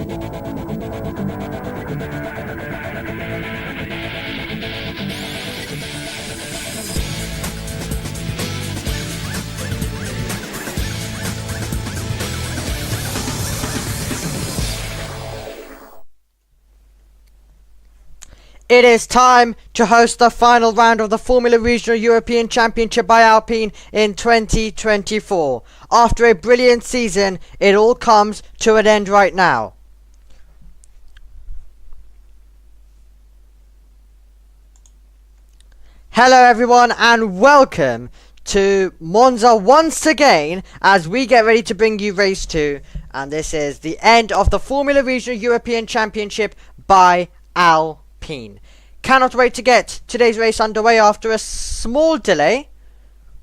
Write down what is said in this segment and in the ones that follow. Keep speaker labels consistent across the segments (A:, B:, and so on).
A: It is time to host the final round of the Formula Regional European Championship by Alpine in 2024. After a brilliant season, it all comes to an end right now. Hello everyone and welcome to Monza once again as we get ready to bring you race 2, and this is the end of the Formula Regional European Championship by Alpine. Cannot wait to get today's race underway after a small delay.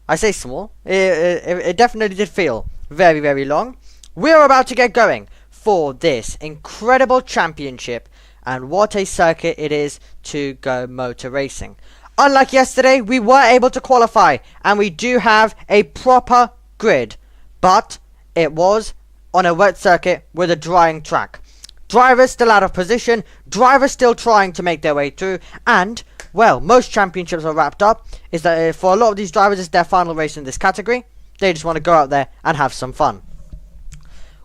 A: I say small, it definitely did feel very, very long. We're about to get going for this incredible championship, and what a circuit it is to go motor racing. Unlike yesterday, we were able to qualify, and we do have a proper grid, but it was on a wet circuit with a drying track. Drivers still out of position, drivers still trying to make their way through, and, well, most championships are wrapped up, is that for a lot of these drivers, it's their final race in this category. They just want to go out there and have some fun.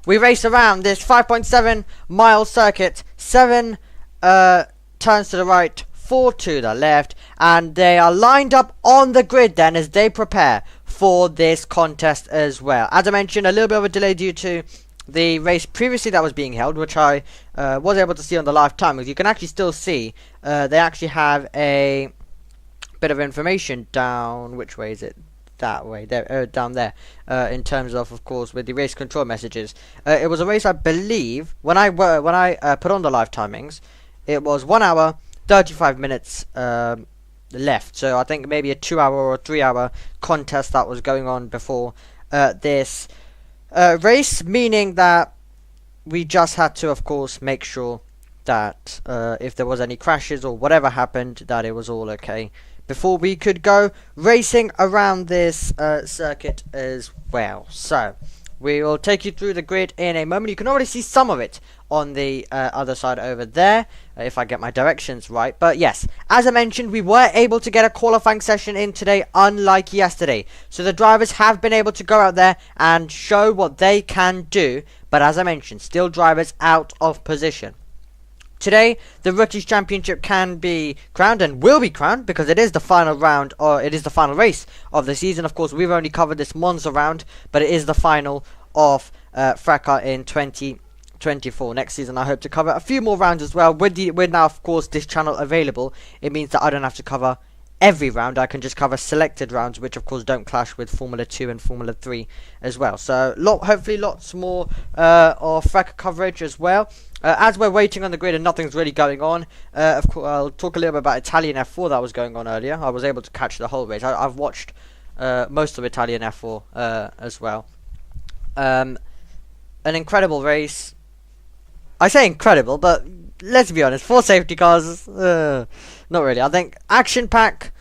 A: We race around this 5.7 mile circuit, 7 turns to the right, 4 to the left, and they are lined up on the grid then as they prepare for this contest as well. As I mentioned, a little bit of a delay due to the race previously that was being held, which I was able to see on the live timings. You can actually still see they actually have a bit of information down, which way is it? That way, there, down there, in terms of course, with the race control messages. It was a race, I believe, when I put on the live timings, it was 1 hour 35 minutes left. So I think maybe a 2 hour or 3 hour contest that was going on before this race, meaning that we just had to, of course, make sure that if there was any crashes or whatever happened, that it was all okay before we could go racing around this circuit as well. So we will take you through the grid in a moment. You can already see some of it on the other side over there, if I get my directions right. But yes, as I mentioned, we were able to get a qualifying session in today, unlike yesterday. So the drivers have been able to go out there and show what they can do. But as I mentioned, still drivers out of position. Today, the Rookies Championship can be crowned and will be crowned because it is the final round, or it is the final race of the season. Of course, we've only covered this Monza round, but it is the final of FRECA in 2024. Next season, I hope to cover a few more rounds as well. With now, of course, this channel available, it means that I don't have to cover every round. I can just cover selected rounds, which of course don't clash with Formula 2 and Formula 3 as well. So hopefully lots more of FRECA coverage as well. As we're waiting on the grid and nothing's really going on, of course I'll talk a little bit about Italian F4 that was going on earlier. I was able to catch the whole race. I've watched most of Italian F4 as well. An incredible race. I say incredible, but let's be honest, 4 safety cars, not really. I think action pack,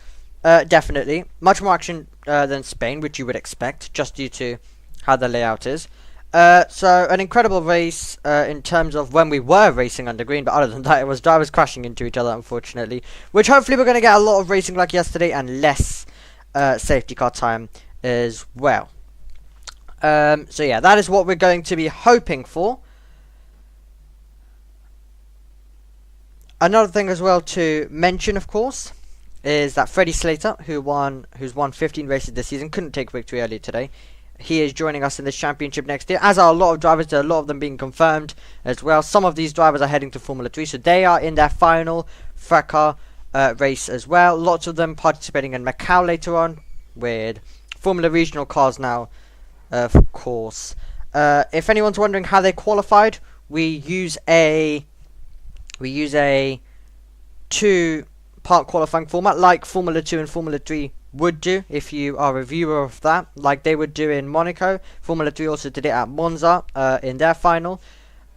A: definitely. Much more action than Spain, which you would expect, just due to how the layout is. So, an incredible race in terms of when we were racing under green, but other than that, it was drivers crashing into each other, unfortunately. Which hopefully we're going to get a lot of racing like yesterday and less safety car time as well. So yeah, that is what we're going to be hoping for. Another thing as well to mention, of course, is that Freddie Slater, who's won 15 races this season, couldn't take victory earlier today. He is joining us in this championship next year, as are a lot of drivers. There are a lot of them being confirmed as well. Some of these drivers are heading to Formula 3, so they are in their final FRECA race as well. Lots of them participating in Macau later on, with Formula Regional cars now, of course. If anyone's wondering how they qualified, we use a 2-part qualifying format, like Formula 2 and Formula 3 would do if you are a viewer of that, like they would do in Monaco. Formula 3 also did it at Monza in their final.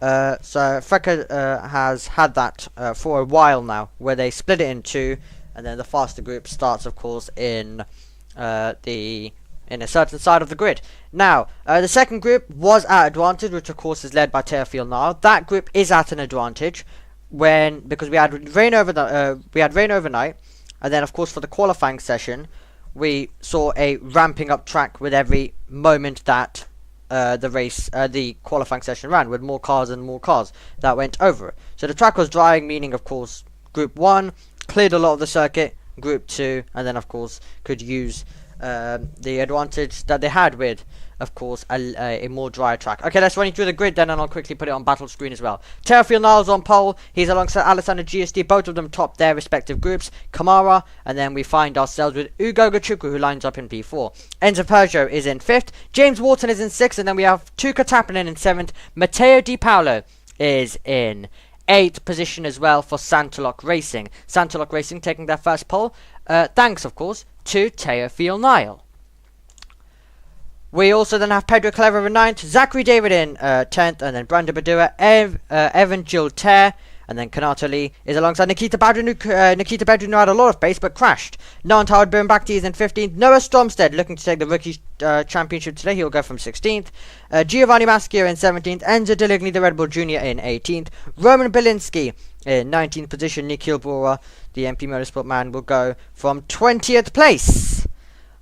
A: So FRECA has had that for a while now, where they split it in 2, and then the faster group starts, of course, in the in a certain side of the grid. Now, the second group was at advantage, which of course is led by Teofil Nile. That group is at an advantage because we had rain overnight, and then of course for the qualifying session, we saw a ramping up track with every moment that the qualifying session ran, with more cars and more cars that went over it. So the track was drying, meaning of course Group 1 cleared a lot of the circuit, Group 2, and then of course could use the advantage that they had with, of course, a more dry track. Okay, let's run you through the grid then, and I'll quickly put it on battle screen as well. Teofil Niles on pole. He's alongside Alessandro GSD. Both of them top their respective groups. Kamara, and then we find ourselves with Ugo Gachuku, who lines up in P4. Enzo Peugeot is in 5th. James Wharton is in 6th, and then we have Tuka Tappinen in 7th. Matteo Di Paolo is in 8th position as well for Santoloc Racing. Santoloc Racing taking their first pole. Thanks, of course, to Teofil Nile. We also then have Pedro Clever in 9th, Zachary David in 10th, and then Brandon Badua, Evan Gilter, and then Kanato Lee is alongside Nikita Badrin, who had a lot of pace but crashed. Nohan Howard Birnbachti is in 15th. Noah Stromstead looking to take the Rookie Championship today. He'll go from 16th. Giovanni Maschio in 17th. Enzo Deligny, the Red Bull Junior, in 18th. Roman Belinsky in 19th position. Nikhil Bora, the MP Motorsport man, will go from 20th place.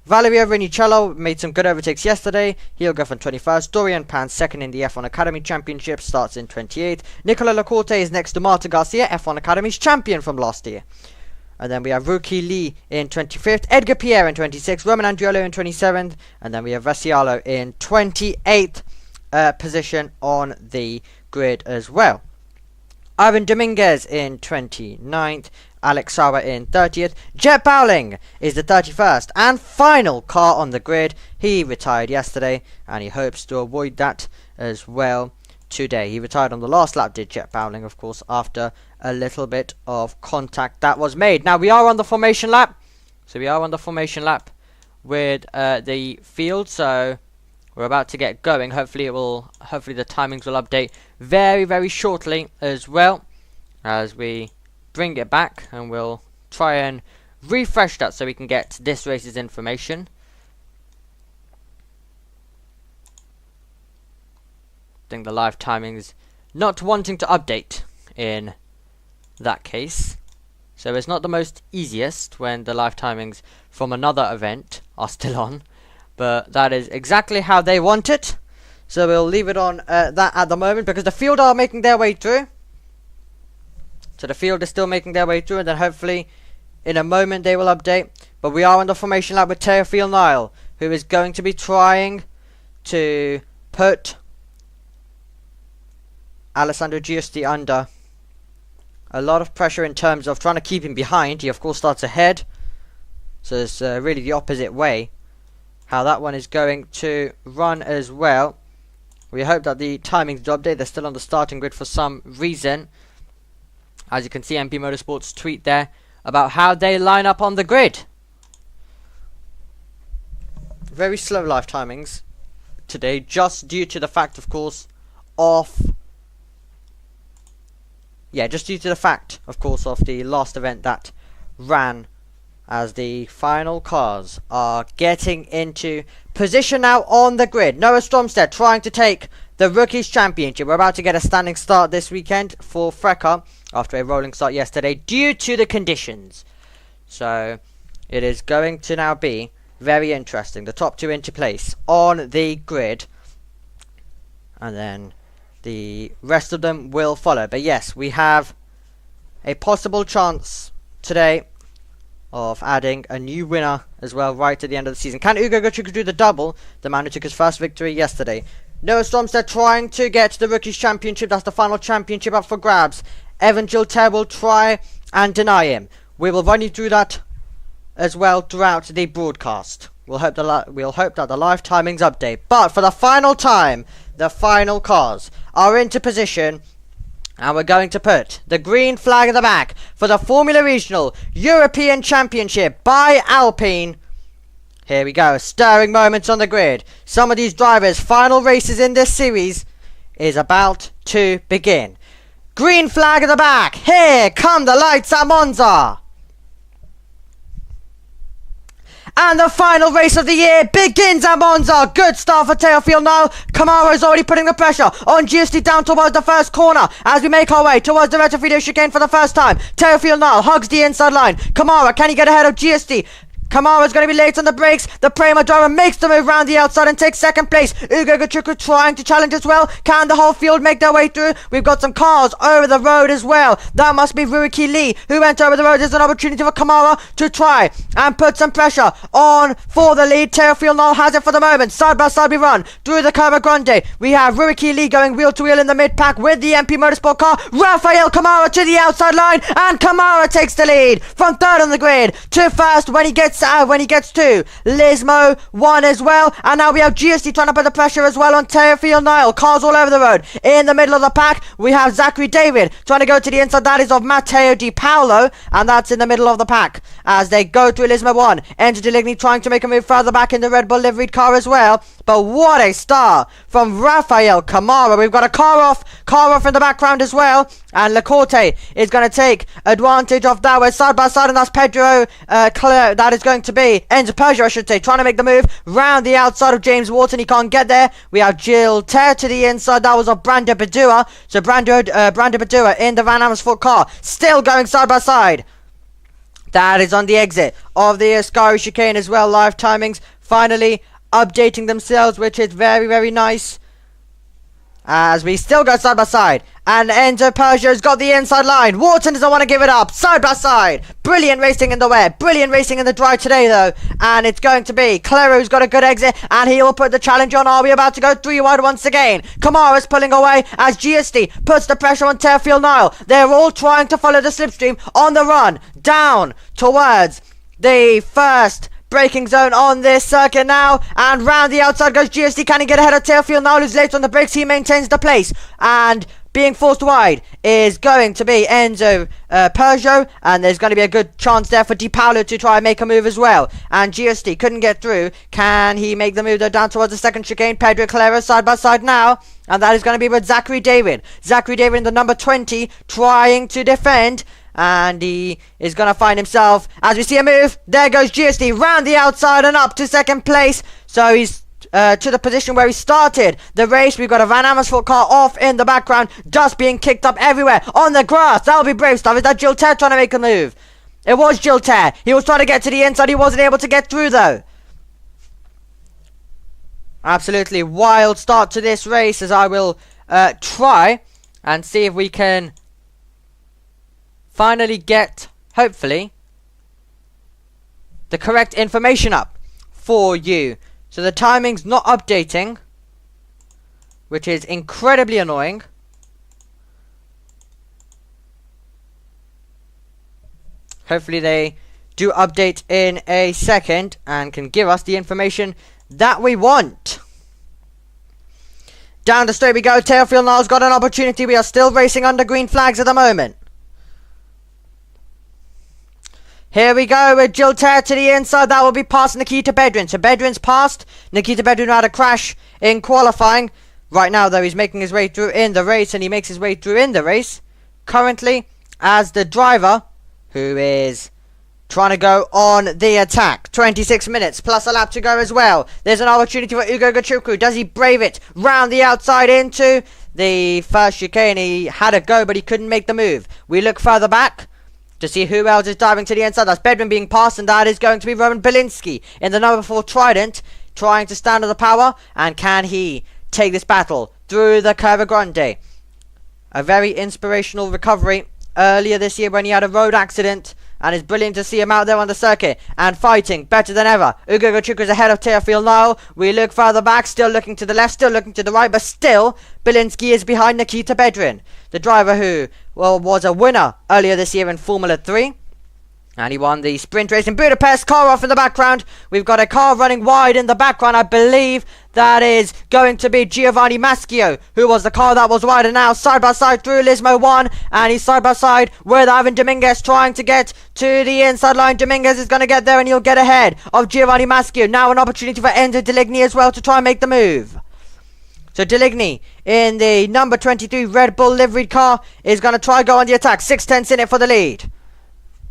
A: Valerio Rinicello made some good overtakes yesterday. He'll go from 21st. Dorian Pan, second in the F1 Academy Championship, starts in 28th. Nicola Lacorte is next to Marta Garcia, F1 Academy's champion from last year. And then we have Rookie Lee in 25th. Edgar Pierre in 26th. Roman Andriolo in 27th. And then we have Vasialo in 28th position on the grid as well. Ivan Dominguez in 29th. Alex Sauer in 30th. Jet Bowling is the 31st and final car on the grid. He retired yesterday and he hopes to avoid that as well today. He retired on the last lap, did Jet Bowling, of course, after a little bit of contact that was made. Now we are on the formation lap. So we are on the formation lap with the field. So we're about to get going. Hopefully the timings will update very, very shortly as well, as we bring it back, and we'll try and refresh that so we can get this race's information. I think the live timings not wanting to update in that case, so it's not the most easiest when the live timings from another event are still on, but that is exactly how they want it. So we'll leave it on that at the moment, because the field are making their way through. So the field is still making their way through, and then hopefully in a moment they will update. But we are on the formation lap with Teofil Nile, who is going to be trying to put Alessandro Giusti under a lot of pressure in terms of trying to keep him behind. He of course starts ahead, so it's really the opposite way how that one is going to run as well. We hope that the timings do update. They're still on the starting grid for some reason. As you can see, MP Motorsports tweet there about how they line up on the grid. Very slow live timings today, just due to the fact, of course, of the last event that ran, as the final cars are getting into position now on the grid. Noah Stromstead trying to take the Rookies Championship. We're about to get a standing start this weekend for Freca after a rolling start yesterday due to the conditions. So it is going to now be very interesting. The top two into place on the grid, and then the rest of them will follow. But yes, we have a possible chance today of adding a new winner as well right at the end of the season. Can Ugo Gachuku do the double? The man who took his first victory yesterday. Noah Stromstead trying to get the Rookies Championship. That's the final championship up for grabs. Evan Gilter will try and deny him. We will run you through that as well throughout the broadcast. We'll hope that the live timings update. But for the final time, the final cars are into position, and we're going to put the green flag at the back for the Formula Regional European Championship by Alpine. Here we go, stirring moments on the grid. Some of these drivers' final races in this series is about to begin. Green flag at the back. Here come the lights at Monza. And the final race of the year begins at Monza. Good start for Teofil now. Kamara is already putting the pressure on GST down towards the first corner as we make our way towards the retrofit chicane for the first time. Teofil now hugs the inside line. Kamara, can he get ahead of GST? Kamara's going to be late on the brakes. The Prema driver makes the move round the outside and takes second place. Ugo Gachuku trying to challenge as well. Can the whole field make their way through? We've got some cars over the road as well. That must be Ruiki Lee who went over the road. There's an opportunity for Kamara to try and put some pressure on for the lead. Teofil Noel has it for the moment. Side by side we run through the Curva Grande. We have Ruiki Lee going wheel to wheel in the mid-pack with the MP Motorsport car. Rafael Kamara to the outside line, and Kamara takes the lead from third on the grid to first when he gets to Lismo 1 as well. And now we have GST trying to put the pressure as well on Teofil Niall. Cars all over the road. In the middle of the pack we have Zachary David trying to go to the inside. That is of Matteo Di Paolo, and that's in the middle of the pack as they go through Lismo 1. Enter Deligny trying to make a move further back in the Red Bull liveried car as well. But what a start from Rafael Kamara. We've got a car off in the background as well. And Lecorte is going to take advantage of that. We're side by side, and that's Pedro Claire. That is going to be Enzo Peugeot, I should say, trying to make the move round the outside of James Wharton. He can't get there. We have Jill Terre to the inside. That was of Brando Badua. So Brando Badua in the Van Amersfoort car, still going side by side. That is on the exit of the Ascari chicane as well. Live timings finally updating themselves, which is very, very nice. As we still go side by side. And Enzo Peugeot's got the inside line. Wharton doesn't want to give it up. Side by side. Brilliant racing in the wet. Brilliant racing in the dry today, though. And it's going to be Claro who's got a good exit. And he will put the challenge on. Are we about to go 3 wide once again? Kamara's pulling away as GST puts the pressure on Teofil Niall. They're all trying to follow the slipstream on the run. Down towards the first braking zone on this circuit now, and round the outside goes GST. Can he get ahead of Teofil Niall, who's late on the brakes? He maintains the place, and being forced wide is going to be Enzo Peugeot, and there's going to be a good chance there for Di Paolo to try and make a move as well. And GST couldn't get through. Can he make the move though down towards the second chicane? Pedro Calero side by side now, and that is going to be with Zachary David. Zachary David in the number 20 trying to defend. And he is going to find himself, as we see a move, there goes GST round the outside and up to second place. So he's to the position where he started the race. We've got a Van Amersfoort car off in the background, dust being kicked up everywhere on the grass. That'll be brave stuff. Is that Jill Terre trying to make a move? It was Jill Terre. He was trying to get to the inside. He wasn't able to get through though. Absolutely wild start to this race, as I will try and see if we can finally get, hopefully, the correct information up for you. So the timing's not updating, which is incredibly annoying. Hopefully they do update in a second and can give us the information that we want. Down the straight we go. Teofil Niall's got an opportunity. We are still racing under green flags at the moment. Here we go with Jill Terre to the inside. That will be past Nikita Bedrin. So Bedrin's passed. Nikita Bedrin had a crash in qualifying. Right now, though, he's making his way through in the race. And he makes his way through in the race currently as the driver who is trying to go on the attack. 26 minutes plus a lap to go as well. There's an opportunity for Ugo Gachuku. Does he brave it round the outside into the first chicane? He had a go, but he couldn't make the move. We look further back to see who else is diving to the inside. That's Bedrin being passed, and that is going to be Roman Belinsky in the number 4 Trident, trying to stand on the power. And can he take this battle through the Curva Grande? A very inspirational recovery earlier this year when he had a road accident, and it's brilliant to see him out there on the circuit and fighting better than ever. Ugo Gachuku is ahead of Teofil Niall. We look further back, still looking to the left, still looking to the right, but still Belinsky is behind Nikita Bedrin, the driver who was a winner earlier this year in Formula 3. And he won the sprint race in Budapest. Car off in the background. We've got a car running wide in the background. I believe that is going to be Giovanni Maschio, who was the car that was wide. And now side by side through Lismo 1. And he's side by side with Ivan Dominguez trying to get to the inside line. Dominguez is going to get there and he'll get ahead of Giovanni Maschio. Now an opportunity for Enzo Deligny as well to try and make the move. So Deligny in the number 22 Red Bull liveried car is going to try go on the attack. 6 tenths in it for the lead.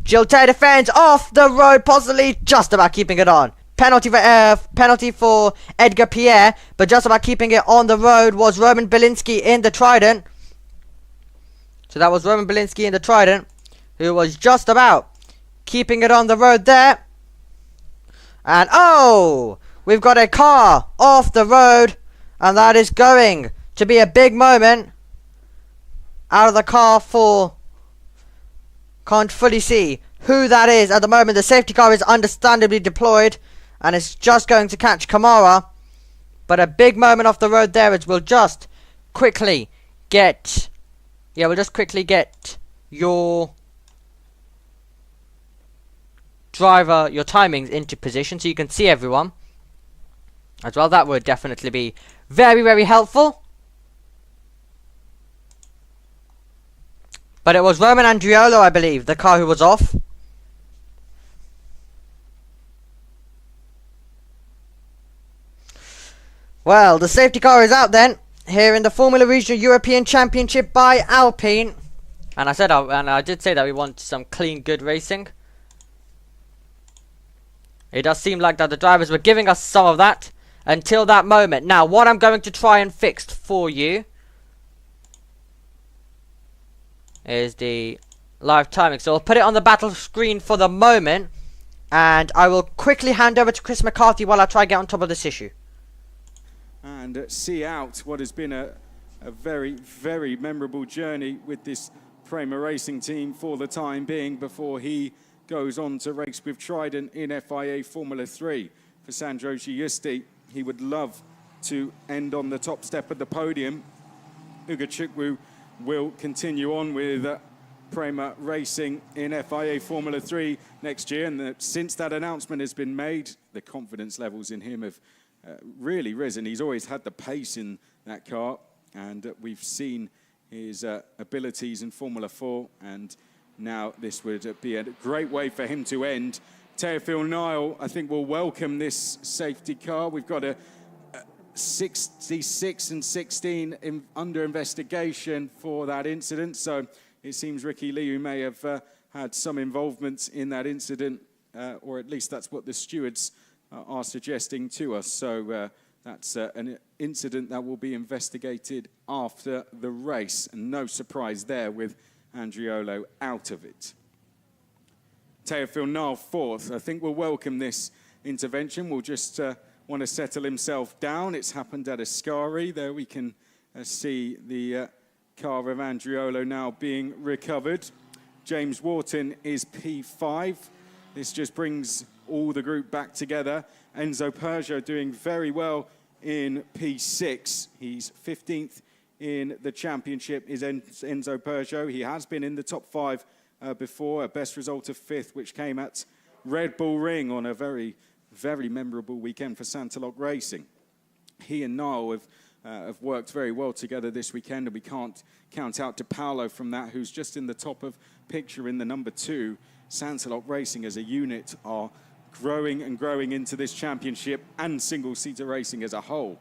A: Giltay defends off the road, possibly just about keeping it on. Penalty for Edgar Pierre, but just about keeping it on the road was Roman Belinsky in the Trident. So that was Roman Belinsky in the Trident, who was just about keeping it on the road there. And oh, we've got a car off the road, and that is going to be a big moment. Out of the car for... Can't fully see who that is at the moment. The safety car is understandably deployed, and it's just going to catch Kamara. But a big moment off the road there, as we'll just quickly get... Yeah, we'll just quickly get your driver, your timings into position so you can see everyone as well. That would definitely be very, very helpful. But it was Roman Andriolo, I believe, the car who was off. Well, the safety car is out then, here in the Formula Regional European Championship by Alpine. And I did say that we want some clean, good racing. It does seem like that the drivers were giving us some of that until that moment. Now, what I'm going to try and fix for you is the live timing. So I'll put it on the battle screen for the moment, and I will quickly hand over to Chris McCarthy while I try to get on top of this issue.
B: And see out what has been a very, very memorable journey with this Prema Racing team for the time being before he goes on to race with Trident in FIA Formula 3. For Sandro Giusti, he would love to end on the top step of the podium. Ugo Chukwu will continue on with Prema Racing in FIA Formula 3 next year. And since that announcement has been made, the confidence levels in him have really risen. He's always had the pace in that car, and we've seen his abilities in Formula 4, and now this would be a great way for him to end. Teofil Nile, I think, will welcome this safety car. We've got a 66 and 16 under investigation for that incident. So it seems Ricky Liu may have had some involvement in that incident, or at least that's what the stewards are suggesting to us. So that's an incident that will be investigated after the race. And no surprise there with Andriolo out of it. Teofil Nile fourth. I think we'll welcome this intervention. We'll just want to settle himself down. It's happened at Ascari. There we can see the car of Andriolo now being recovered. James Wharton is P5. This just brings all the group back together. Enzo Peugeot doing very well in P6. He's 15th in the championship, is Enzo Peugeot. He has been in the top 5 before, a best result of 5th, which came at Red Bull Ring on a very, very memorable weekend for Santalok Racing. He and Niall have worked very well together this weekend, and we can't count out DePaolo from that, who's just in the top of picture in the number 2. Santalok Racing as a unit are growing and growing into this championship and single-seater racing as a whole.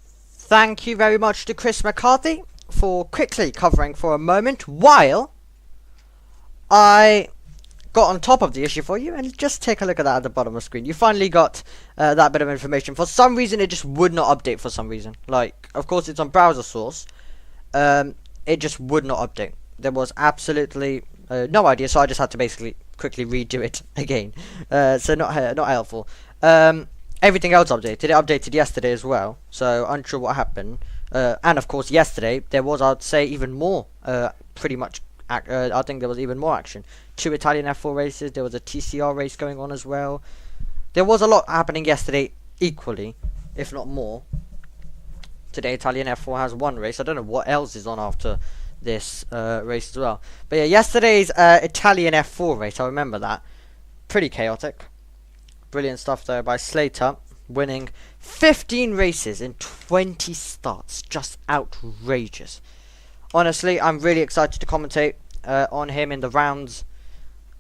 A: Thank you very much to Chris McCarthy for quickly covering for a moment while I got on top of the issue for you. And just take a look at that at the bottom of the screen. You finally got that bit of information. For some reason, it just would not update for some reason. Like, of course, it's on browser source. It just would not update. There was absolutely no idea, so I just had to basically quickly redo it again. So not helpful. Everything else updated. It updated yesterday as well, so unsure what happened. And of course, yesterday there was, I'd say, even more. Pretty much, I think there was even more action. 2 Italian F4 races. There was a TCR race going on as well. There was a lot happening yesterday, equally, if not more. Today, Italian F4 has 1 race. I don't know what else is on after this race as well. But yeah, yesterday's Italian F4 race, I remember that. Pretty chaotic. Brilliant stuff there by Slater, winning 15 races in 20 starts. Just outrageous. Honestly, I'm really excited to commentate on him in the rounds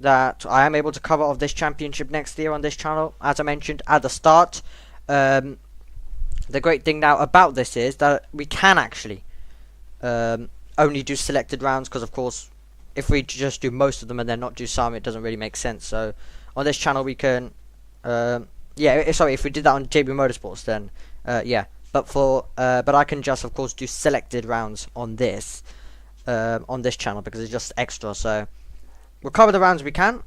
A: that I am able to cover of this championship next year on this channel. As I mentioned at the start, the great thing now about this is that we can actually only do selected rounds, because of course if we just do most of them and then not do some, it doesn't really make sense. So on this channel we can, sorry, if we did that on JB Motorsports, then yeah. But I can just, of course, do selected rounds on this channel because it's just extra. So we'll cover the rounds we can,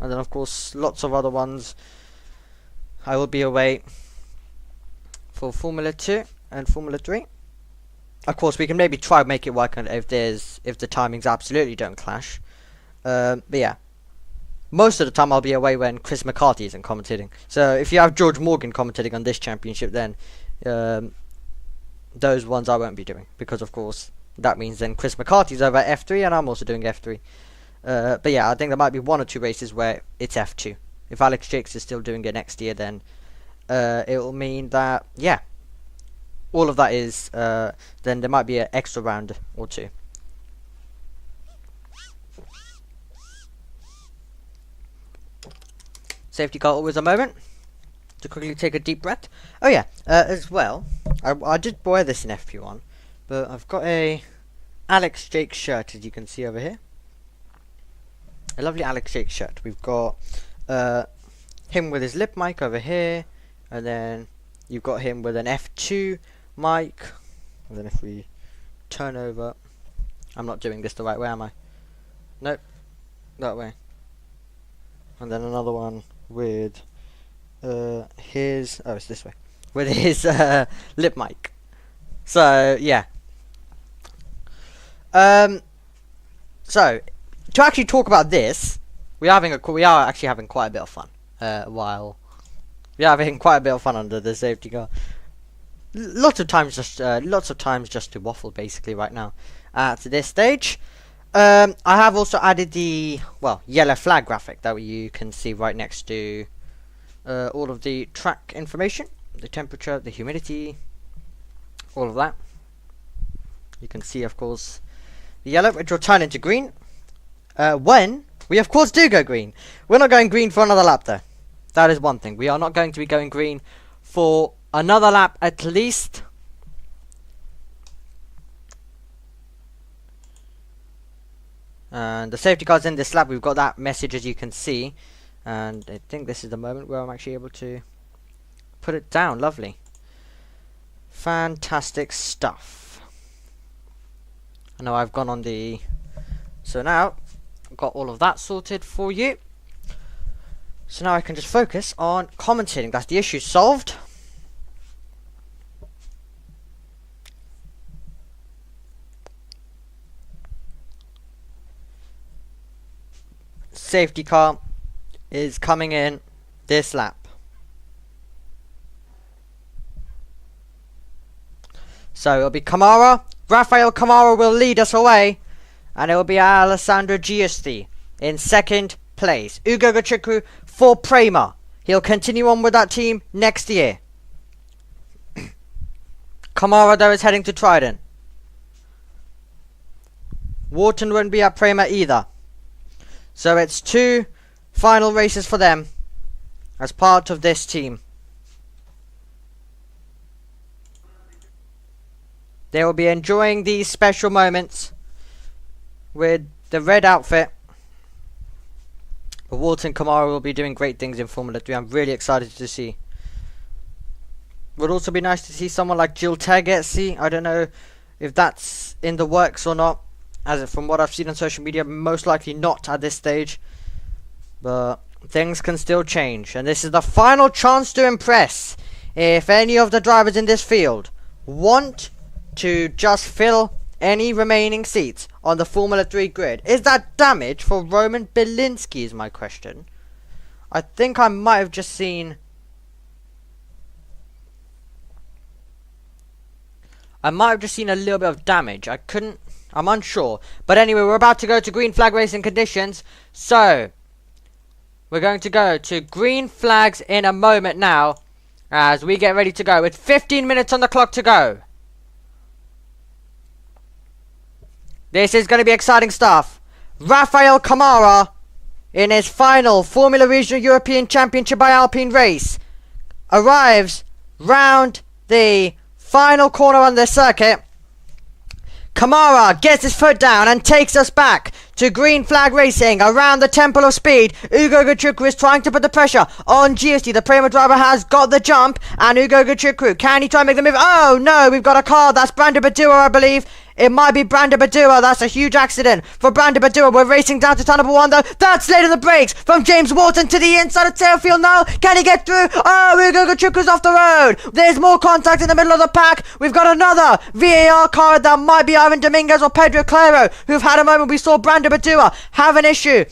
A: and then of course lots of other ones. I will be away for Formula 2 and Formula 3. Of course, we can maybe try and make it work if the timings absolutely don't clash. But yeah, most of the time I'll be away when Chris McCarthy isn't commentating. So if you have George Morgan commentating on this championship, then those ones I won't be doing, because of course that means then Chris McCarthy's over at F3 and I'm also doing F3. But yeah, I think there might be 1 or 2 races where it's F2. If Alex Jakes is still doing it next year, then it will mean that, yeah, all of that is, then there might be an extra round or 2. Safety car, always a moment to quickly take a deep breath. Oh yeah, as well, I did wear this in FP1, but I've got a Alex Jakes shirt, as you can see over here. A lovely Alex Jakes shirt. We've got him with his lip mic over here, and then you've got him with an F2 mic, and then if we turn over, I'm not doing this the right way, am I? Nope, that way. And then another one with it's this way, with his lip mic. So yeah, so to actually talk about this, we are actually having quite a bit of fun while we are having quite a bit of fun under the safety car. Lots of times just to waffle basically right now at this stage. I have also added the yellow flag graphic that you can see right next to all of the track information, the temperature, the humidity, all of that. You can see, of course, the yellow, which will turn into green when we, of course, do go green. We're not going green for another lap, though. That is one thing. We are not going to be going green for another lap at least. And the safety car's in this lap. We've got that message, as you can see. And I think this is the moment where I'm actually able to put it down. Lovely. Fantastic stuff. I know I've gone on the... So now, I've got all of that sorted for you. So now I can just focus on commentating. That's the issue solved. Safety car is coming in this lap. So it'll be Kamara. Rafael Kamara will lead us away. And it will be Alessandro Giusti in second place. Ugo Gachiku for Prema. He'll continue on with that team next year. Kamara, though, is heading to Trident. Wharton won't be at Prema either. So it's 2 final races for them as part of this team. They will be enjoying these special moments with the red outfit. But Wharton Kamara will be doing great things in Formula 3. I'm really excited to see. Would also be nice to see someone like Jill Tergetsi. I don't know if that's in the works or not. As from what I've seen on social media, most likely not at this stage. But things can still change. And this is the final chance to impress. If any of the drivers in this field want to just fill any remaining seats on the Formula 3 grid. Is that damage for Roman Bielinski is my question. I think I might have just seen... a little bit of damage. I'm unsure. But anyway, we're about to go to green flag racing conditions. So, we're going to go to green flags in a moment now. As we get ready to go. With 15 minutes on the clock to go. This is going to be exciting stuff. Rafael Kamara in his final Formula Regional European Championship by Alpine race arrives round the final corner on this circuit. Kamara gets his foot down and takes us back to green flag racing around the Temple of Speed. Ugo Gachukwu is trying to put the pressure on GST. The Prema driver has got the jump, and Ugo Gachukwu, can he try and make the move? Oh no, we've got a car. That's Brandon Badua, I believe. It might be Brandon Badua. That's a huge accident for Brandon Badua. We're racing down to turn number 1 though. That's late on the brakes from James Wharton to the inside of tailfield now. Can he get through? Oh, Ugo Gachukwu's off the road. There's more contact in the middle of the pack. We've got another VAR card that might be Ivan Dominguez or Pedro Claro, who've had a moment. We saw Brandon Badua have an issue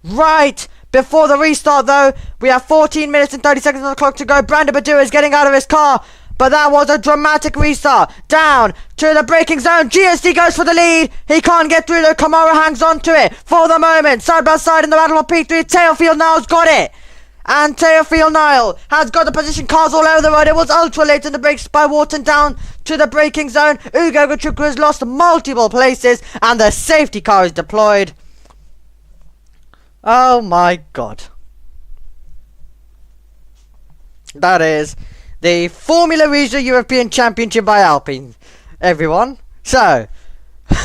A: right before the restart though. We have 14 minutes and 30 seconds on the clock to go. Brandon Badua is getting out of his car. But that was a dramatic restart. Down to the braking zone. GSD goes for the lead. He can't get through though. Kamara hangs on to it for the moment. Side by side in the battle of P3. Tailfield Niles got it. And Tailfield Nile has got the position. Cars all over the road. It was ultra late in the brakes by Wharton down to the braking zone. Ugo Gachukwu has lost multiple places. And the safety car is deployed. Oh my god. That is the Formula Regional European Championship by Alpine, everyone. So,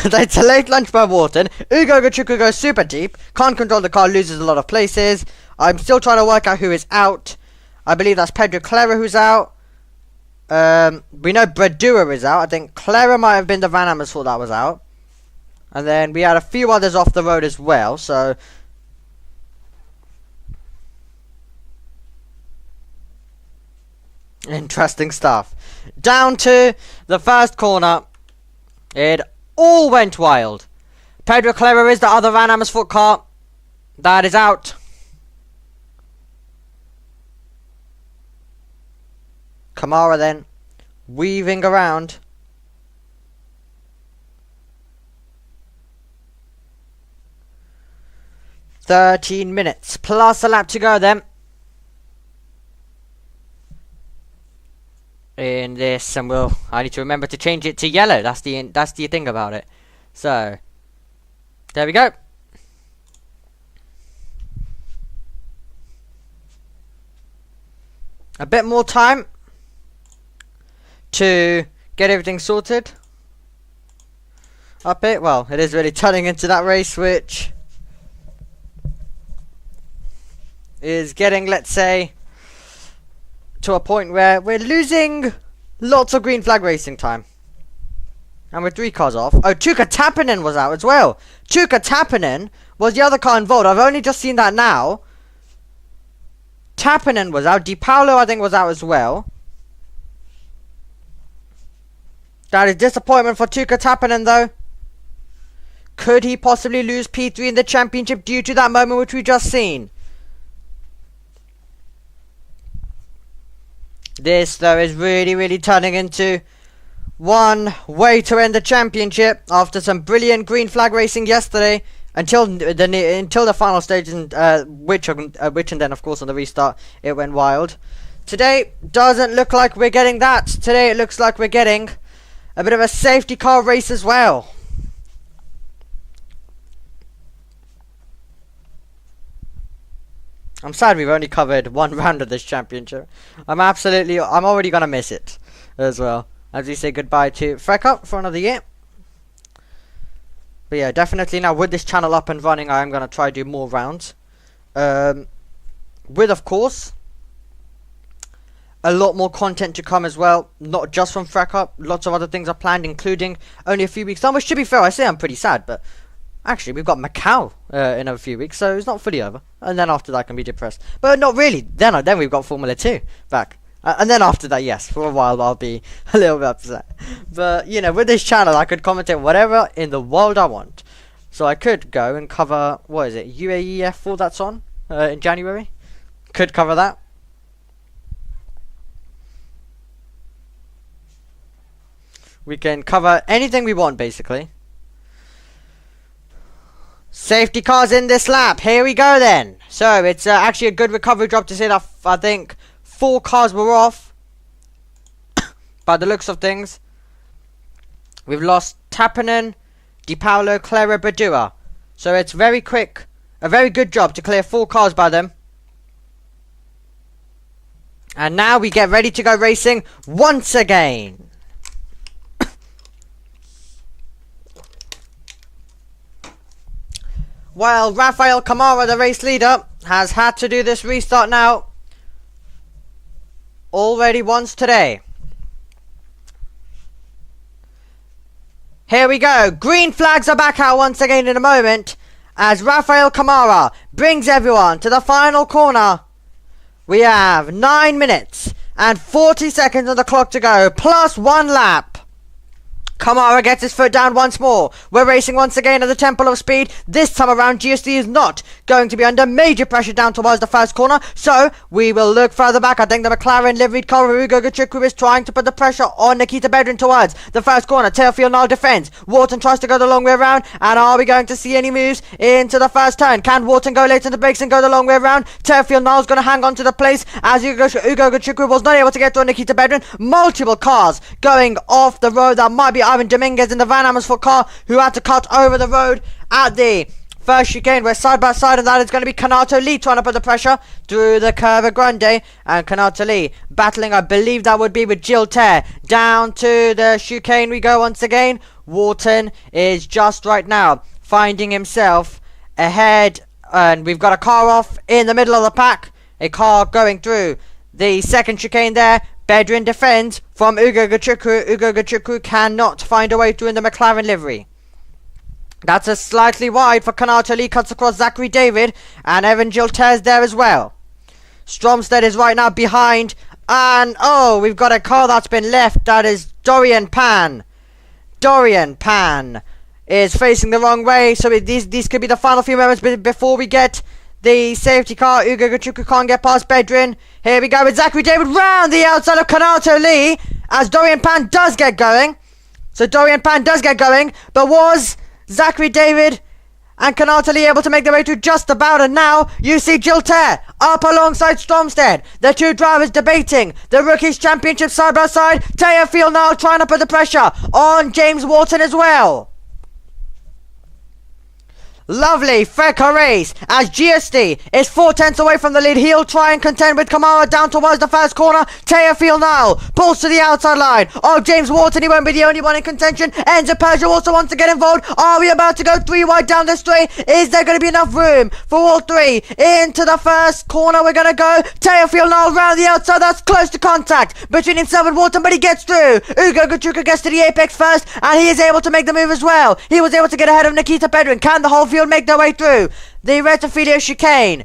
A: that's a late lunch by Wharton. Ugo Gachukwu goes super deep. Can't control the car, loses a lot of places. I'm still trying to work out who is out. I believe that's Pedro Clara who's out. We know Bradua is out. I think Clara might have been the Van Amersfoort that was out. And then we had a few others off the road as well, so interesting stuff. Down to the first corner. It all went wild. Pedro Clara is the other Van Amersfoort car that is out. Kamara then weaving around. "13 minutes plus a lap to go then in this, and I need to remember to change it to yellow. That's the thing about it. So there we go. A bit more time to get everything sorted up it. Well, it is really turning into that race which is getting, let's say, to a point where we're losing lots of green flag racing time. And we're 3 cars off. Oh, Tuukka Tappinen was out as well. Tuukka Tappinen was the other car involved. I've only just seen that now. Tappinen was out. Di Paolo, I think, was out as well. That is disappointment for Tuukka Tappinen, though. Could he possibly lose P3 in the championship due to that moment which we just seen? This, though, is really turning into one way to end the championship after some brilliant green flag racing yesterday until the final stage, and which and then, of course, on the restart, it went wild. Today doesn't look like we're getting that. Today it looks like we're getting a bit of a safety car race as well. I'm sad we've only covered 1 round of this championship. I'm already gonna miss it as well, as we say goodbye to Freka for another year. But yeah, definitely now with this channel up and running, I am gonna try to do more rounds. With, of course, a lot more content to come as well, not just from Freka. Lots of other things are planned, including only a few weeks time, which, to be fair, I say I'm pretty sad, but actually, we've got Macau in a few weeks, so it's not fully over. And then after that, I can be depressed. But not really. Then we've got Formula 2 back. And then after that, yes, for a while, I'll be a little bit upset. But, you know, with this channel, I could commentate whatever in the world I want. So I could go and cover, what is it, UAE F4 that's on in January. Could cover that. We can cover anything we want, basically. Safety cars in this lap. Here we go then. So it's actually a good recovery job to say that I think 4 cars were off. By the looks of things. We've lost Tappinen, Di Paolo, Clara, Bradua. So it's very quick. A very good job to clear 4 cars by them. And now we get ready to go racing once again. Well, Rafael Kamara, the race leader, has had to do this restart now already once today. Here we go. Green flags are back out once again in a moment as Rafael Kamara brings everyone to the final corner. We have 9 minutes and 40 seconds on the clock to go, plus 1 lap. Kamara gets his foot down once more. We're racing once again at the temple of speed. This time around, GSD is not going to be under major pressure down towards the first corner, so we will look further back. I think the McLaren liveried car Hugo Gachikwu is trying to put the pressure on Nikita Bedrin towards the first corner. Tailfield now defends. Wharton tries to go the long way around, and are we going to see any moves into the first turn? Can Wharton go late into the brakes and go the long way around? Tailfield now is going to hang on to the place as Hugo Gachikwu was not able to get to Nikita Bedrin. Multiple cars going off the road. That might be Ivan Dominguez in the Van Amersfoort car who had to cut over the road at the first chicane. We're side by side, and that is going to be Kanato Lee trying to put the pressure through the Curva Grande, and Kanato Lee battling, I believe that would be with Jill Terre. Down to the chicane we go once again. Wharton is just right now finding himself ahead, and we've got a car off in the middle of the pack, a car going through the second chicane there. Bedrin defends from Ugo Gachikwu. Ugo Gachikwu cannot find a way through in the McLaren livery. That's a slightly wide for Kanato Lee, cuts across Zachary David, and Evan Gilter's there as well. Stromstead is right now behind, and oh, we've got a car that's been left. That is Dorian Pan. Dorian Pan is facing the wrong way, so these could be the final few moments before we get the safety car. Ugo Gachikwu can't get past Bedrin. Here we go with Zachary David round the outside of Kanato Lee as Dorian Pan does get going. So Dorian Pan does get going, but was Zachary David and Kanato Lee able to make their way through just about? And now you see Jill Terre up alongside Stromstead. The two drivers debating the Rookies Championship side by side. Taylorfield now trying to put the pressure on James Wharton as well. Lovely Freca race as GSD is 4 tenths away from the lead. He'll try and contend with Kamara down towards the first corner. Taylorfield now pulls to the outside line. Oh, James Wharton, he won't be the only one in contention. Enzo Peugeot also wants to get involved. Are we about to go 3 wide down the straight? Is there going to be enough room for all 3 into the first corner? We're going to go. Taylorfield now around the outside. That's close to contact between himself and Wharton, but he gets through. Ugo Gachikwu gets to the apex first, and he is able to make the move as well. He was able to get ahead of Nikita Bedrin. Can the whole field make their way through the Retofilio chicane?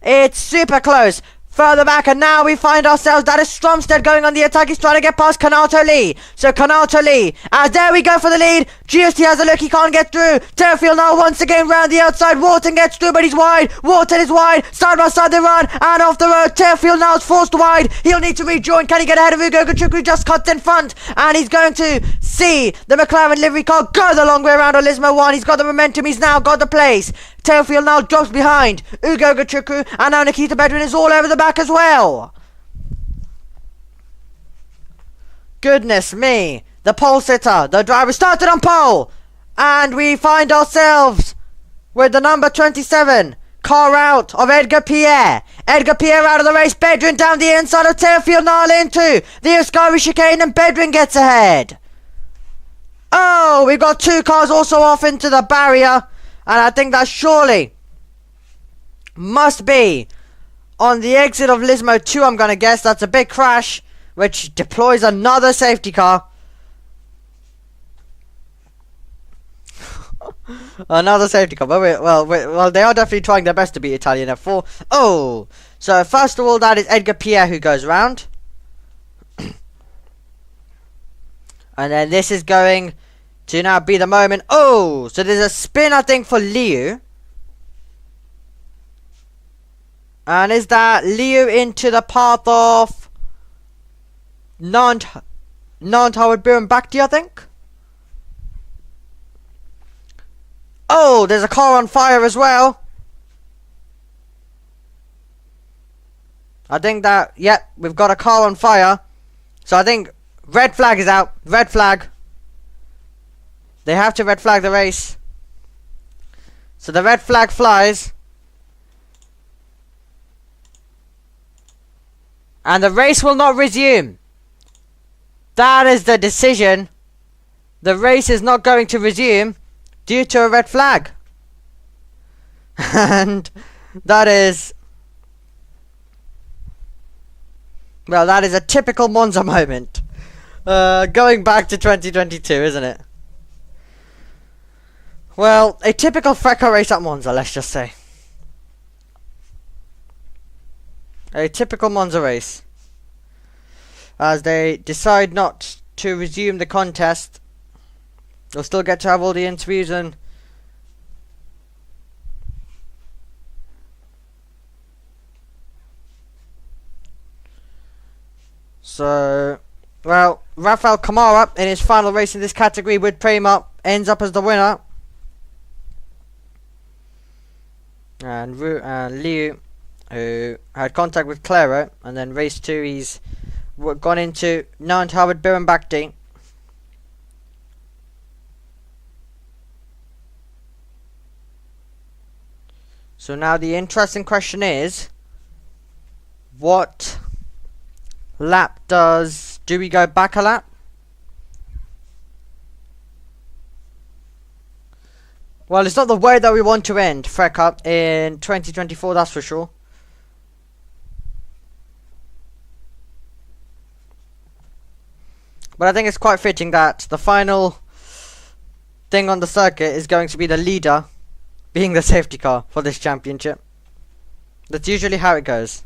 A: It's super close. Further back, and now we find ourselves, that is Stromstead going on the attack. He's trying to get past Kanato Lee. So Kanato Lee, there we go for the lead. GST has a look, he can't get through. Taylorfield now once again round the outside. Wharton gets through, but he's wide. Wharton is wide. Side by side they run, and off the road. Taylorfield now is forced wide. He'll need to rejoin. Can he get ahead of Ugo Gachikwu? Just cuts in front, and he's going to see the McLaren livery car go the long way around Olismo 1. He's got the momentum, he's now got the place. Tailfield now drops behind Ugo Gachikwu, and now Nikita Bedrin is all over the back as well. Goodness me. The pole sitter, the driver started on pole, and we find ourselves with the number 27 car out of Edgar Pierre. Edgar Pierre out of the race. Bedrin down the inside of Tailfield now into the Ascari chicane, and Bedrin gets ahead. Oh, we've got 2 cars also off into the barrier. And I think that surely must be on the exit of Lismo 2, I'm going to guess. That's a big crash, which deploys another safety car. Another safety car. Well, they are definitely trying their best to beat Italian F4. Oh, so first of all, that is Edgar Pierre who goes round. And then this is going to now be the moment. Oh, so there's a spin, I think, for Liu. And is that Liu into the path of Nantes Howard Buren Bakhti, I think? Oh, there's a car on fire as well. I think that, yep, we've got a car on fire. So I think red flag is out. Red flag. They have to red flag the race. So the red flag flies. And the race will not resume. That is the decision. The race is not going to resume due to a red flag. And that is... well, that is a typical Monza moment. Going back to 2022, isn't it? Well, a typical Freca race at Monza, let's just say. A typical Monza race. As they decide not to resume the contest. They'll still get to have all the interviews and... so... well, Rafael Kamara, in his final race in this category with Prema, ends up as the winner. And Liu, who had contact with Claro, and then race 2 he's gone into Nantes Howard Birnbachty. So now the interesting question is, what lap do we go back a lap? Well, it's not the way that we want to end Freca in 2024, that's for sure. But I think it's quite fitting that the final thing on the circuit is going to be the leader being the safety car for this championship. That's usually how it goes.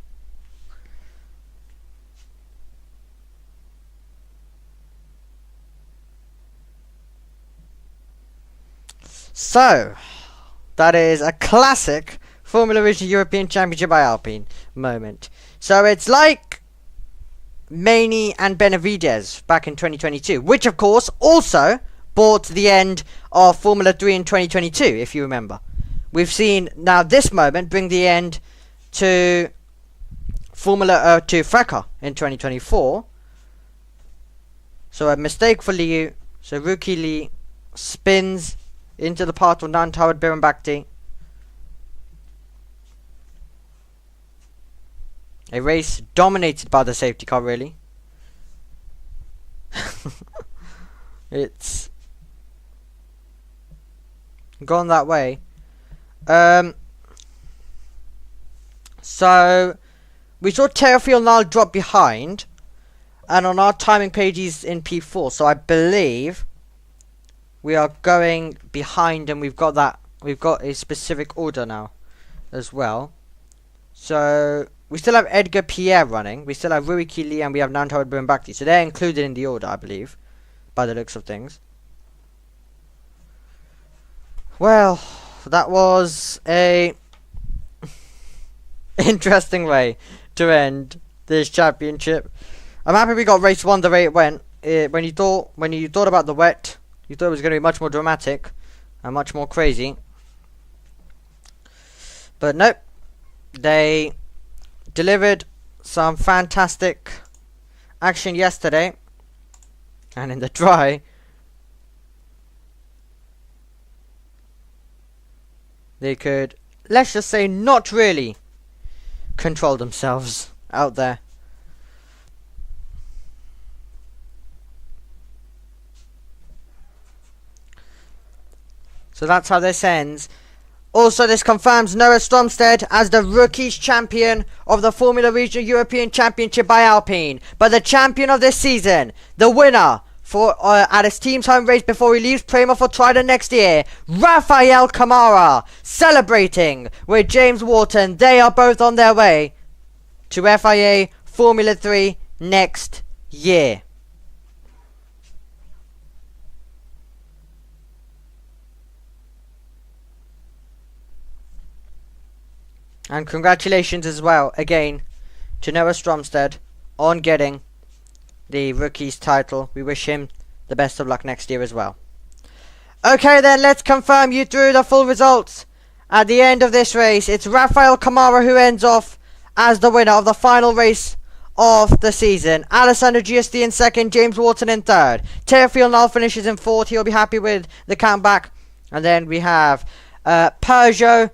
A: So, that is a classic Formula Regional European Championship by Alpine moment. So it's like Maini and Benavides back in 2022, which of course also brought the end of Formula 3 in 2022, if you remember. We've seen now this moment bring the end to Formula to Freca in 2024. So a mistake for Liu. So rookie Li spins into the path of Nantes Howard Birnbachty. A race dominated by the safety car, really. It's gone that way. So we saw Teofil now drop behind, and on our timing page he's in P4. So I believe we are going behind, and we've got a specific order now as well. So we still have Edgar Pierre running, we still have Rui Kili, and we have Nantes Howard Birnbachty. So they're included in the order, I believe, by the looks of things. Well, that was a interesting way to end this championship. I'm happy we got race 1 the way it went. When you thought about the wet, you thought it was going to be much more dramatic and much more crazy. But nope. They delivered some fantastic action yesterday. And in the dry, they could, let's just say, not really control themselves out there. So that's how this ends. Also, this confirms Noah Stromstead as the Rookies Champion of the Formula Regional European Championship by Alpine. But the champion of this season, the winner for at his team's home race before he leaves Prema for Trident next year, Rafael Kamara, celebrating with James Wharton. They are both on their way to FIA Formula 3 next year. And congratulations as well, again, to Noah Stromstead on getting the Rookies title. We wish him the best of luck next year as well. Okay then, let's confirm you through the full results. At the end of this race, it's Rafael Kamara who ends off as the winner of the final race of the season. Alessandro Giusti in second, James Wharton in third. Teofil Nall finishes in fourth. He'll be happy with the countback. And then we have Peugeot,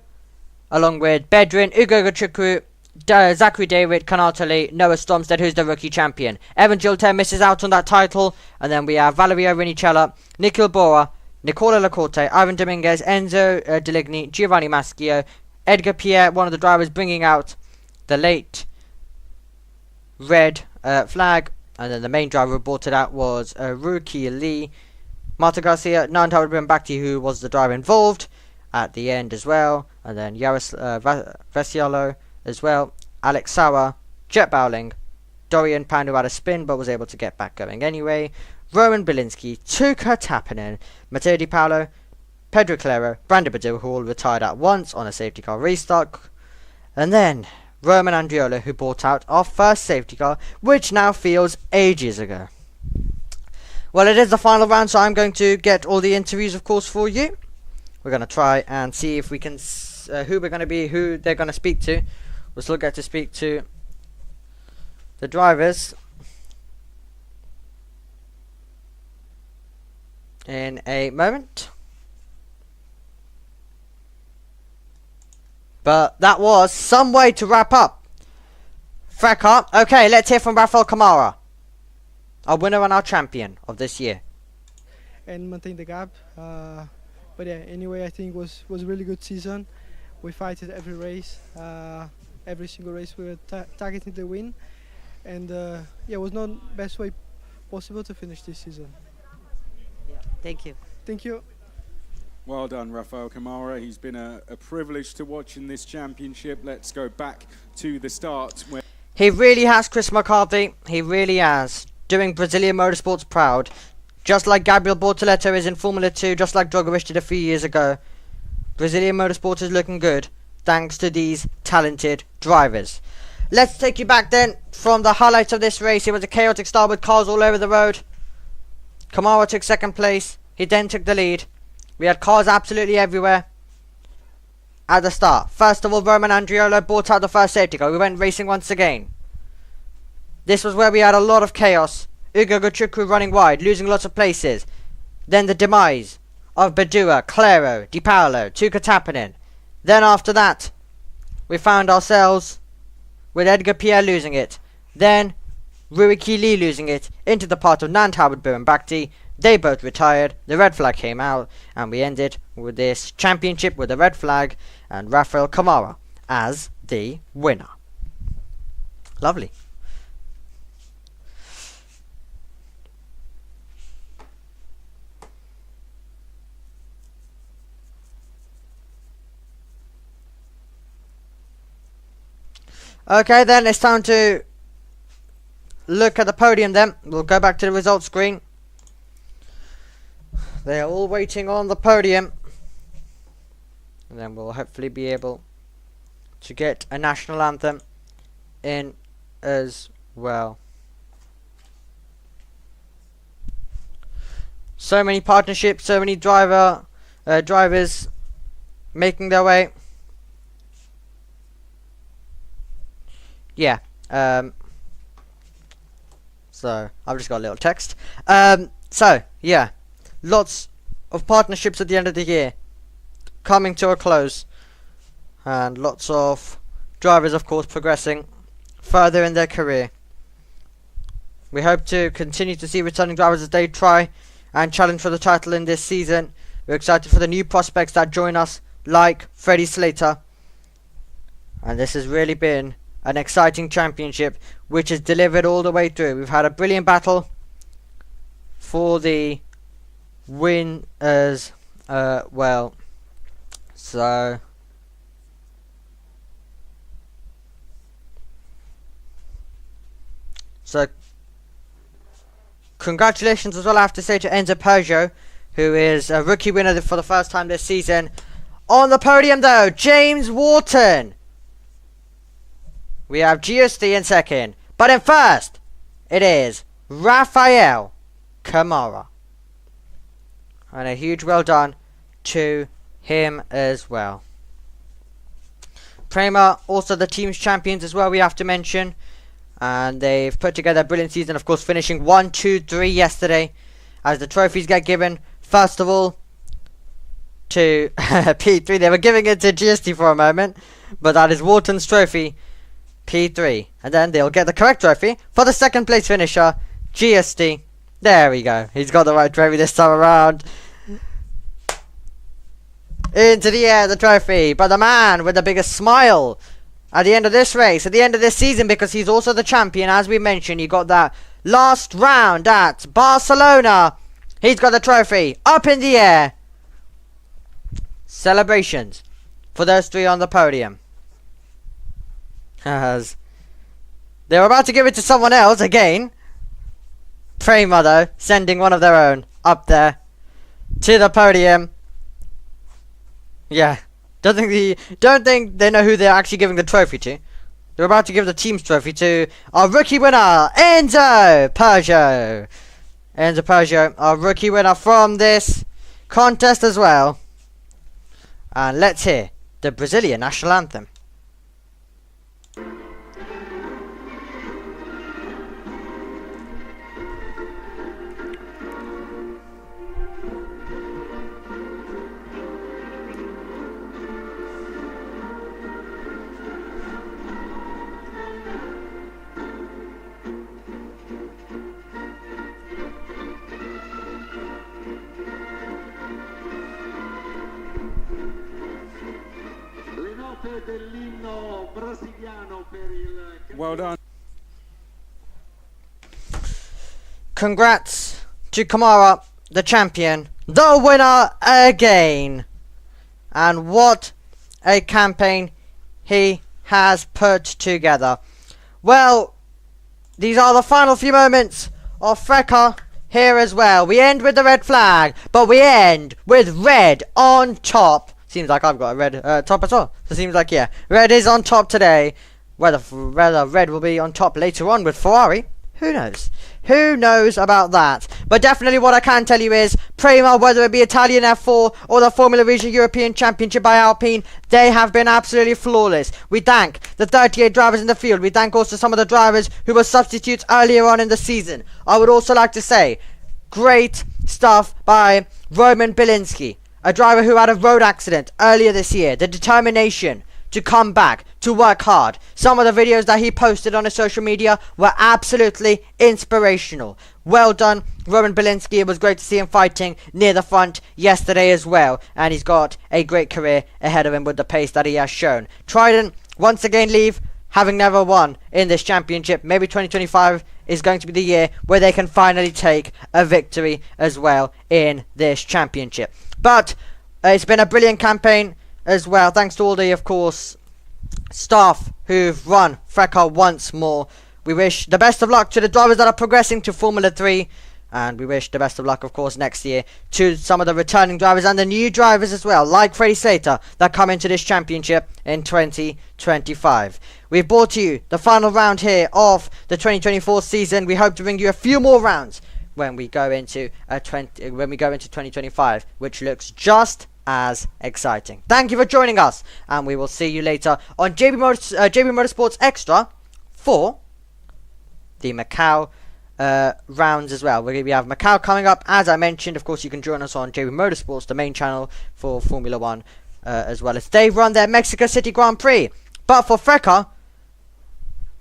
A: along with Bedrin, Ugo Gachukwu, Zachary David, Canatoli, Noah Stromstead, who's the rookie champion. Evan Gilter misses out on that title. And then we have Valerio Rinicella, Nikhil Bora, Nicola Lacorte, Ivan Dominguez, Enzo Deligny, Giovanni Maschio, Edgar Pierre, one of the drivers, bringing out the late red flag, and then the main driver who brought it out was Rookie Lee. Marta Garcia, Nantaud Bimbakti, who was the driver involved at the end as well, and then Yaris Vesialo as well, Alex Sauer, Jet Bowling, Dorian Pan, who had a spin but was able to get back going anyway, Roman Belinsky, Tuka Tappinen, Matteo Di Paolo, Pedro Claro, Brandon Badil, who all retired at once on a safety car restart, and then Roman Andriola, who brought out our first safety car, which now feels ages ago. Well, it is the final round, so I'm going to get all the interviews, of course, for you. We're going to try and see if we can, who they're going to speak to. We'll still get to speak to the drivers in a moment. But that was some way to wrap up. Freka. Okay, let's hear from Rafael Camara, our winner and our champion of this year.
C: And maintain the gap. But yeah, anyway, I think was a really good season. We fight it every race. Every single race we were targeting the win. And yeah, it was not the best way possible to finish this season.
A: Yeah, thank you.
C: Thank you.
B: Well done, Rafael Camara. He's been a privilege to watch in this championship. Let's go back to the start.
A: He really has, Chris McCarthy. He really has. Doing Brazilian motorsports proud. Just like Gabriel Bortoleto is in Formula 2, just like Drogovic did a few years ago. Brazilian motorsport is looking good, thanks to these talented drivers. Let's take you back then from the highlights of this race. It was a chaotic start with cars all over the road. Camara took second place. He then took the lead. We had cars absolutely everywhere at the start. First of all, Roman Andriola brought out the first safety car. We went racing once again. This was where we had a lot of chaos. Ugo Guchuku running wide, losing lots of places. Then the demise of Badua, Claro, Di Paolo, Tuka Tappinen. Then after that, we found ourselves with Edgar Pierre losing it. Then Ruiki Lee losing it into the part of Nant Howard Bimbakti. They both retired, the red flag came out, and we ended with this championship with the red flag and Rafael Camara as the winner. Lovely. Okay, then it's time to look at the podium then. We'll go back to the results screen. They are all waiting on the podium. And then we'll hopefully be able to get a national anthem in as well. So many partnerships, so many drivers making their way. Yeah. So I've just got a little text. So yeah. Lots of partnerships at the end of the year coming to a close, and lots of drivers, of course, progressing further in their career. We hope to continue to see returning drivers as they try and challenge for the title in this season. We're excited for the new prospects that join us, like Freddie Slater, and this has really been an exciting championship which has delivered all the way through. We've had a brilliant battle for the win as well. So congratulations as well, I have to say, to Enzo Peugeot, who is a rookie winner for the first time this season. On the podium though, James Wharton. We have GST in second, but in first it is Rafael Camara. And a huge well done to him as well. Prema, also the team's champions as well, we have to mention. And they've put together a brilliant season, of course, finishing 1, 2, 3 yesterday. As the trophies get given, first of all, to P3. They were giving it to GST for a moment, but that is Wharton's trophy, P3. And then they'll get the correct trophy for the second place finisher, GST. There we go. He's got the right trophy this time around. into the air, the trophy. But the man with the biggest smile at the end of this race, at the end of this season, because he's also the champion, as we mentioned, he got that last round at Barcelona. He's got the trophy up in the air. Celebrations for those three on the podium. As they were about to give it to someone else again. Prema, though, sending one of their own up there to the podium. Yeah, don't think they know who they're actually giving the trophy to. They're about to give the team's trophy to our rookie winner, Enzo Peugeot. Enzo Peugeot, our rookie winner from this contest as well. And let's hear the Brazilian national anthem.
B: Well done.
A: Congrats to Kamara, the champion, the winner again. And what a campaign he has put together. Well, these are the final few moments of Freca here as well. We end with the red flag, but we end with red on top. Seems like I've got a red top as well. So it seems like, yeah, red is on top today. Whether red will be on top later on with Ferrari, who knows? Who knows about that? But definitely what I can tell you is, Prema, whether it be Italian F4 or the Formula Region European Championship by Alpine, they have been absolutely flawless. We thank the 38 drivers in the field. We thank also some of the drivers who were substitutes earlier on in the season. I would also like to say, great stuff by Roman Bielinski, a driver who had a road accident earlier this year. The determination to come back, to work hard. Some of the videos that he posted on his social media were absolutely inspirational. Well done, Roman Bielinski. It was great to see him fighting near the front yesterday as well. And he's got a great career ahead of him with the pace that he has shown. Trident, once again leave, having never won in this championship. Maybe 2025 is going to be the year where they can finally take a victory as well in this championship. But it's been a brilliant campaign as well, thanks to all the, of course, staff who've run Freca once more. We wish the best of luck to the drivers that are progressing to Formula 3, and we wish the best of luck, of course, next year to some of the returning drivers and the new drivers as well, like Freddie Slater, that come into this championship in 2025. We've brought to you the final round here of the 2024 season. We hope to bring you a few more rounds when we go into 2025, which looks just as exciting. Thank you for joining us, and we will see you later on JB Motorsports Extra for the Macau rounds as well. We have Macau coming up, as I mentioned. Of course, you can join us on JB Motorsports, the main channel for Formula 1, as well as they run their Mexico City Grand Prix. But for Freca,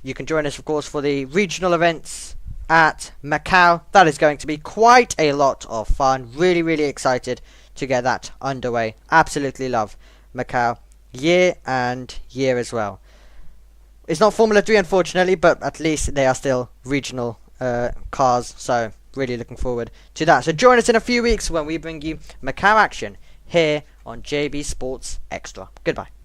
A: you can join us, of course, for the regional events at Macau. That is going to be quite a lot of fun. Really, really excited to get that underway. Absolutely love Macau year and year as well. It's not Formula 3 unfortunately, but at least they are still regional cars, so really looking forward to that. So join us in a few weeks when we bring you Macau action here on JB Sports Extra. Goodbye.